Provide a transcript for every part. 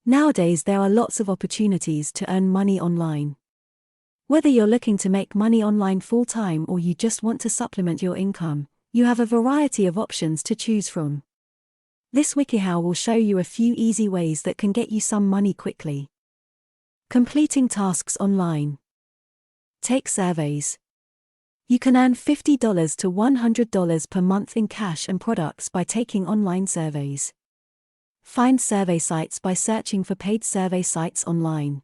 Nowadays there are lots of opportunities to earn money online. Whether you're looking to make money online full-time or you just want to supplement your income, you have a variety of options to choose from. This WikiHow will show you a few easy ways that can get you some money quickly. Completing tasks online. Take surveys. You can earn $50 to $100 per month in cash and products by taking online surveys. Find survey sites by searching for paid survey sites online.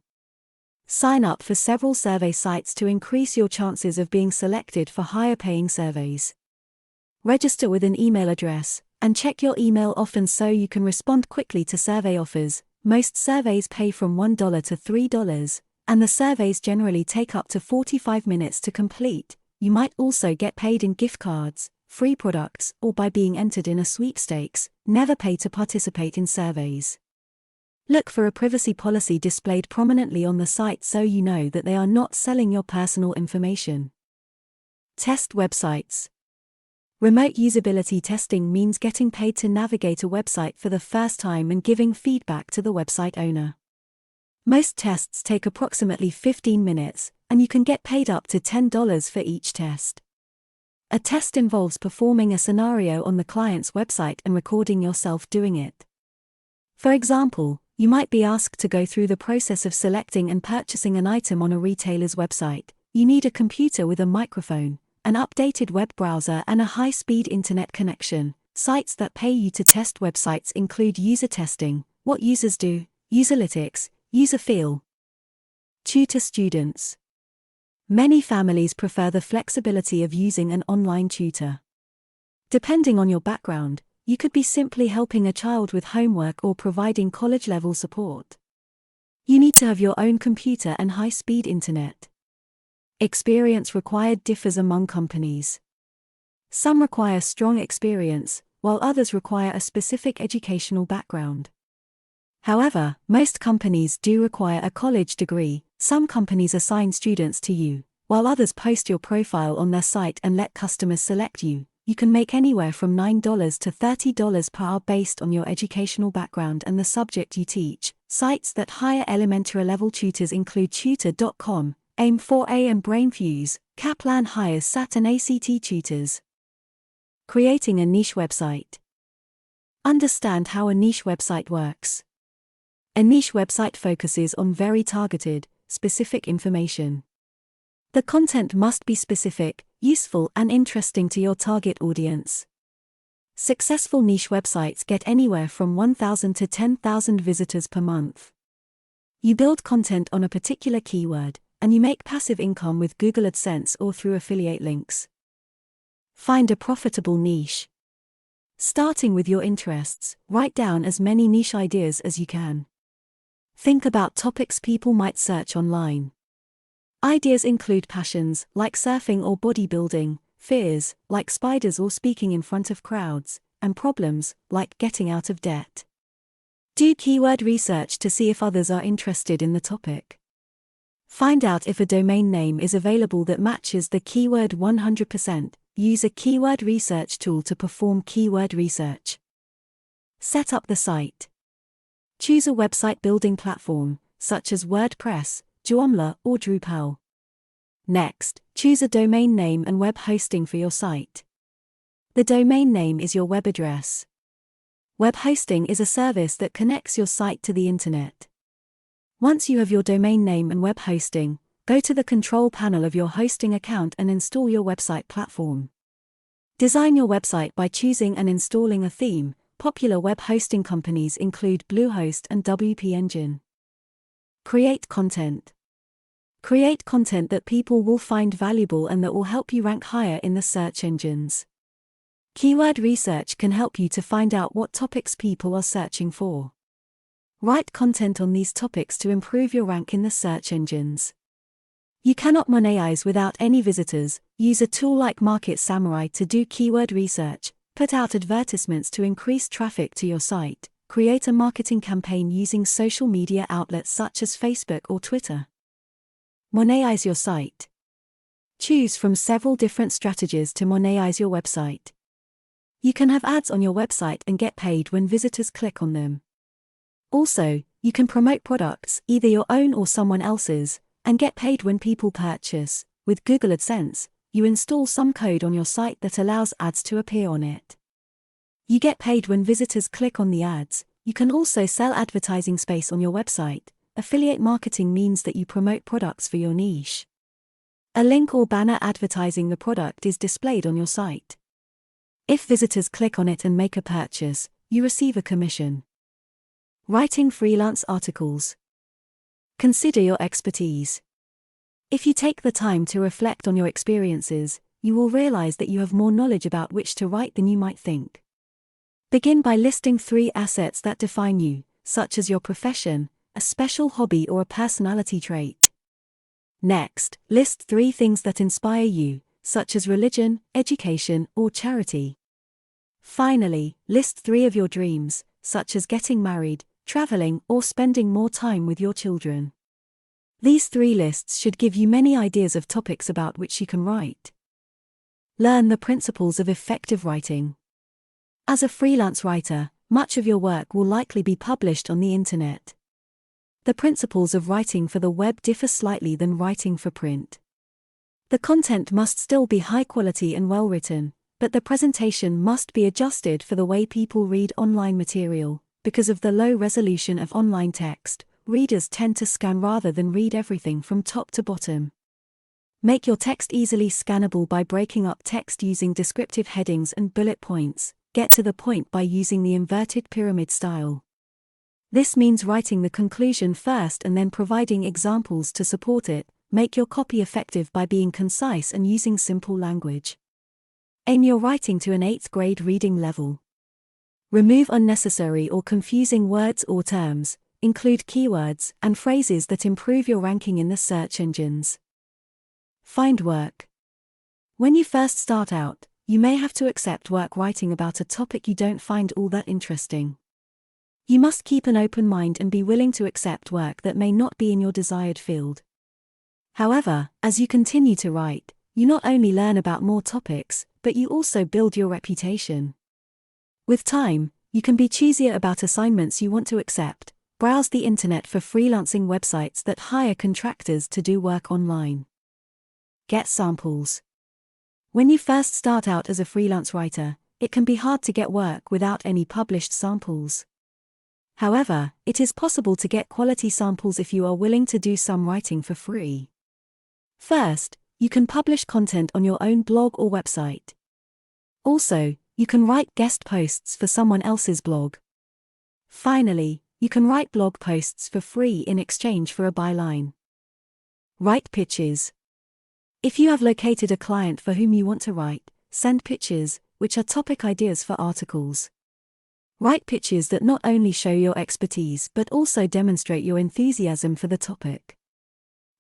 Sign up for several survey sites to increase your chances of being selected for higher paying surveys. Register with an email address, and check your email often so you can respond quickly to survey offers. Most surveys pay from $1 to $3, and the surveys generally take up to 45 minutes to complete. You might also get paid in gift cards, free products, or by being entered in a sweepstakes. Never pay to participate in surveys. Look for a privacy policy displayed prominently on the site so you know that they are not selling your personal information. Test websites. Remote usability testing means getting paid to navigate a website for the first time and giving feedback to the website owner. Most tests take approximately 15 minutes, and you can get paid up to $10 for each test. A test involves performing a scenario on the client's website and recording yourself doing it. For example, you might be asked to go through the process of selecting and purchasing an item on a retailer's website. You need a computer with a microphone, an updated web browser, and a high-speed internet connection. Sites that pay you to test websites include user testing, what users do, userlytics, user feel. Tutor students. Many families prefer the flexibility of using an online tutor. Depending on your background, you could be simply helping a child with homework or providing college-level support. You need to have your own computer and high-speed internet. Experience required differs among companies. Some require strong experience, while others require a specific educational background. However, most companies do require a college degree. Some companies assign students to you, while others post your profile on their site and let customers select you. You can make anywhere from $9 to $30 per hour based on your educational background and the subject you teach. Sites that hire elementary level tutors include tutor.com, Aim4A and Brainfuse. Kaplan hires SAT and ACT tutors. Creating a niche website. Understand how a niche website works. A niche website focuses on very targeted, specific information. The content must be specific, useful, and interesting to your target audience. Successful niche websites get anywhere from 1,000 to 10,000 visitors per month. You build content on a particular keyword, and you make passive income with Google AdSense or through affiliate links. Find a profitable niche. Starting with your interests, write down as many niche ideas as you can. Think about topics people might search online. Ideas include passions, like surfing or bodybuilding, fears, like spiders or speaking in front of crowds, and problems, like getting out of debt. Do keyword research to see if others are interested in the topic. Find out if a domain name is available that matches the keyword 100%. Use a keyword research tool to perform keyword research. Set up the site. Choose a website building platform, such as WordPress, Joomla, or Drupal. Next, choose a domain name and web hosting for your site. The domain name is your web address. Web hosting is a service that connects your site to the internet. Once you have your domain name and web hosting, go to the control panel of your hosting account and install your website platform. Design your website by choosing and installing a theme. Popular web hosting companies include Bluehost and WP Engine. Create content. Create content that people will find valuable and that will help you rank higher in the search engines. Keyword research can help you to find out what topics people are searching for. Write content on these topics to improve your rank in the search engines. You cannot monetize without any visitors. Use a tool like Market Samurai to do keyword research. Put out advertisements to increase traffic to your site. Create a marketing campaign using social media outlets such as Facebook or Twitter. Monetize your site. Choose from several different strategies to monetize your website. You can have ads on your website and get paid when visitors click on them. Also, you can promote products, either your own or someone else's, and get paid when people purchase. With Google AdSense, you install some code on your site that allows ads to appear on it. You get paid when visitors click on the ads. You can also sell advertising space on your website. Affiliate marketing means that you promote products for your niche. A link or banner advertising the product is displayed on your site. If visitors click on it and make a purchase, you receive a commission. Writing freelance articles. Consider your expertise. If you take the time to reflect on your experiences, you will realize that you have more knowledge about which to write than you might think. Begin by listing 3 assets that define you, such as your profession, a special hobby, or a personality trait. Next, list 3 things that inspire you, such as religion, education, or charity. Finally, list 3 of your dreams, such as getting married, traveling, or spending more time with your children. These 3 lists should give you many ideas of topics about which you can write. Learn the principles of effective writing. As a freelance writer, much of your work will likely be published on the internet. The principles of writing for the web differ slightly than writing for print. The content must still be high quality and well written, but the presentation must be adjusted for the way people read online material. Because of the low resolution of online text, readers tend to scan rather than read everything from top to bottom. Make your text easily scannable by breaking up text using descriptive headings and bullet points. Get to the point by using the inverted pyramid style. This means writing the conclusion first and then providing examples to support it. Make your copy effective by being concise and using simple language. Aim your writing to an 8th grade reading level. Remove unnecessary or confusing words or terms. Include keywords and phrases that improve your ranking in the search engines. Find work. When you first start out, you may have to accept work writing about a topic you don't find all that interesting. You must keep an open mind and be willing to accept work that may not be in your desired field. However, as you continue to write, you not only learn about more topics, but you also build your reputation. With time, you can be choosier about assignments you want to accept. Browse the internet for freelancing websites that hire contractors to do work online. Get samples. When you first start out as a freelance writer, it can be hard to get work without any published samples. However, it is possible to get quality samples if you are willing to do some writing for free. First, you can publish content on your own blog or website. Also, you can write guest posts for someone else's blog. Finally, you can write blog posts for free in exchange for a byline. Write pitches. If you have located a client for whom you want to write, send pitches, which are topic ideas for articles. Write pitches that not only show your expertise but also demonstrate your enthusiasm for the topic.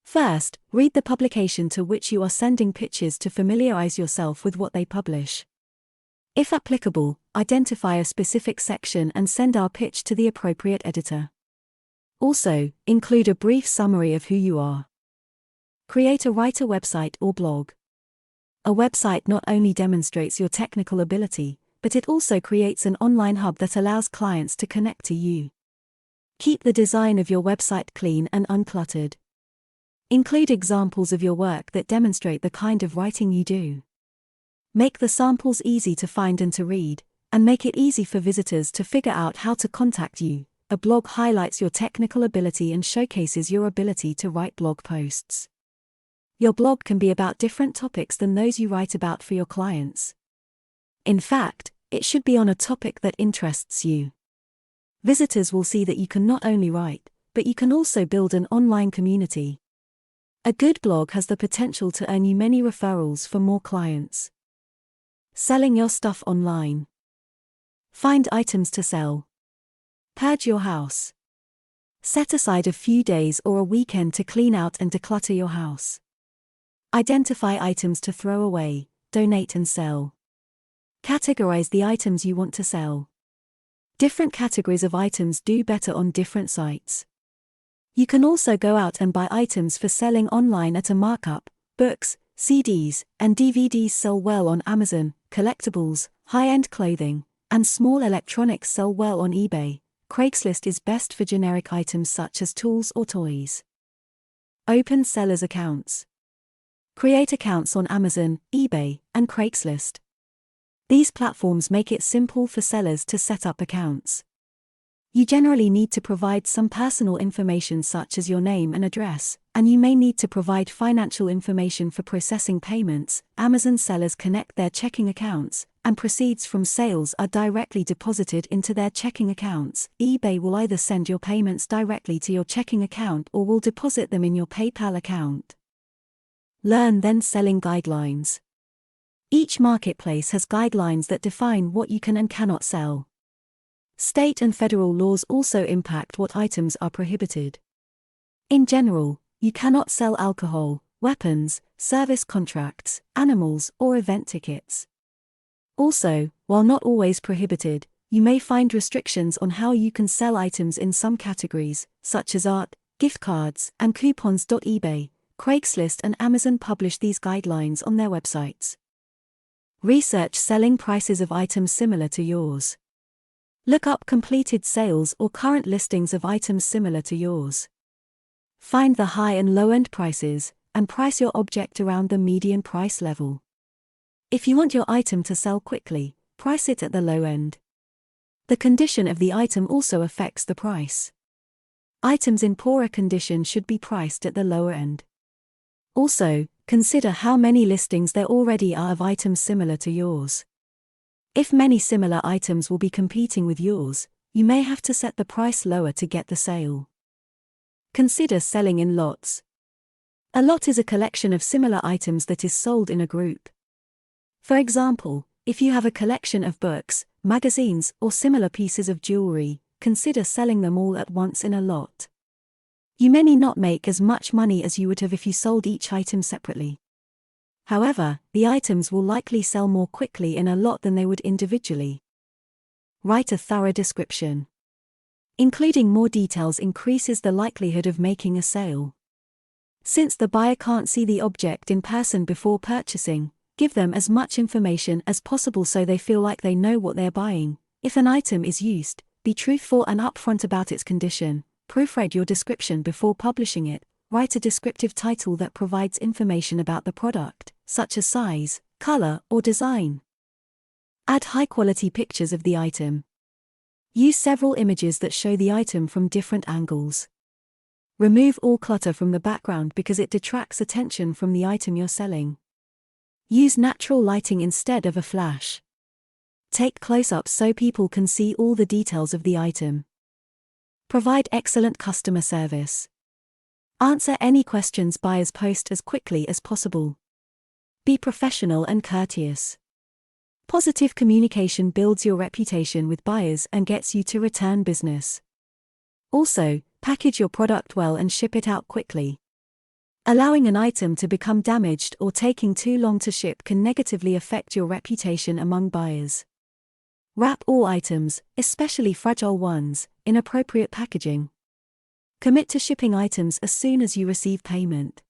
First, read the publication to which you are sending pitches to familiarize yourself with what they publish. If applicable, identify a specific section and send our pitch to the appropriate editor. Also, include a brief summary of who you are. Create a writer website or blog. A website not only demonstrates your technical ability, but it also creates an online hub that allows clients to connect to you. Keep the design of your website clean and uncluttered. Include examples of your work that demonstrate the kind of writing you do. Make the samples easy to find and to read, and make it easy for visitors to figure out how to contact you. A blog highlights your technical ability and showcases your ability to write blog posts. Your blog can be about different topics than those you write about for your clients. In fact, it should be on a topic that interests you. Visitors will see that you can not only write, but you can also build an online community. A good blog has the potential to earn you many referrals for more clients. Selling your stuff online. Find items to sell. Purge your house. Set aside a few days or a weekend to clean out and declutter your house. Identify items to throw away, donate and sell. Categorize the items you want to sell. Different categories of items do better on different sites. You can also go out and buy items for selling online at a markup. Books, CDs, and DVDs sell well on Amazon. Collectibles, high-end clothing, and small electronics sell well on eBay. Craigslist is best for generic items such as tools or toys. Open sellers' accounts. Create accounts on Amazon, eBay, and Craigslist. These platforms make it simple for sellers to set up accounts. You generally need to provide some personal information such as your name and address, and you may need to provide financial information for processing payments. Amazon sellers connect their checking accounts, and proceeds from sales are directly deposited into their checking accounts. eBay will either send your payments directly to your checking account or will deposit them in your PayPal account. Learn then selling guidelines. Each marketplace has guidelines that define what you can and cannot sell. State and federal laws also impact what items are prohibited. In general, you cannot sell alcohol, weapons, service contracts, animals, or event tickets. Also, while not always prohibited, you may find restrictions on how you can sell items in some categories, such as art, gift cards, and coupons. eBay, Craigslist, and Amazon publish these guidelines on their websites. Research selling prices of items similar to yours. Look up completed sales or current listings of items similar to yours. Find the high and low-end prices, and price your object around the median price level. If you want your item to sell quickly, price it at the low end. The condition of the item also affects the price. Items in poorer condition should be priced at the lower end. Also, consider how many listings there already are of items similar to yours. If many similar items will be competing with yours, you may have to set the price lower to get the sale. Consider selling in lots. A lot is a collection of similar items that is sold in a group. For example, if you have a collection of books, magazines, or similar pieces of jewelry, consider selling them all at once in a lot. You may not make as much money as you would have if you sold each item separately. However, the items will likely sell more quickly in a lot than they would individually. Write a thorough description. Including more details increases the likelihood of making a sale. Since the buyer can't see the object in person before purchasing, give them as much information as possible so they feel like they know what they're buying. If an item is used, be truthful and upfront about its condition. Proofread your description before publishing it. Write a descriptive title that provides information about the product, such as size, color, or design. Add high-quality pictures of the item. Use several images that show the item from different angles. Remove all clutter from the background because it detracts attention from the item you're selling. Use natural lighting instead of a flash. Take close-ups so people can see all the details of the item. Provide excellent customer service. Answer any questions buyers post as quickly as possible. Be professional and courteous. Positive communication builds your reputation with buyers and gets you to return business. Also, package your product well and ship it out quickly. Allowing an item to become damaged or taking too long to ship can negatively affect your reputation among buyers. Wrap all items, especially fragile ones, in appropriate packaging. Commit to shipping items as soon as you receive payment.